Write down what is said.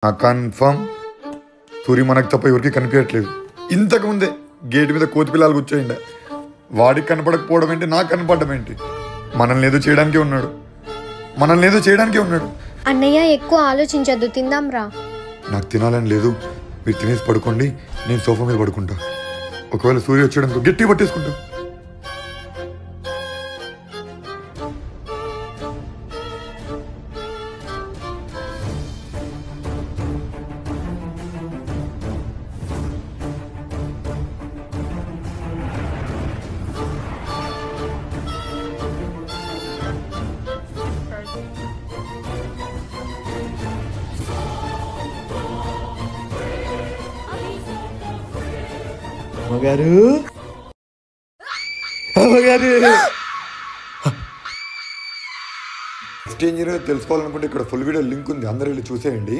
Confirm సూర్య మనకు తప్ప ఎవరికి కనిపించట్లేదు. ఇంతకుముందే గేట్ మీద కోతి పిల్లలు కూర్చోయిండ. వాడికి కనపడకపోవడం ఏంటి, నాకు కనపడడం ఏంటి? మనల్ని ఏదో చేయడానికే ఉన్నాడు. అన్నయ్య ఎక్కువ ఆలోచించద్దు, తిందాం రా. నాకు తినాలని లేదు, మీరు తినేసి పడుకోండి, నేను సోఫా మీద పడుకుంటా. ఒకవేళ సూర్య వచ్చాడనుకో గట్టి పట్టేసుకుంటా. తెలుసుకోవాలనుకుంటే ఇక్కడ ఫుల్ వీడియో లింక్ ఉంది, అందరూ వెళ్ళి చూసేయండి.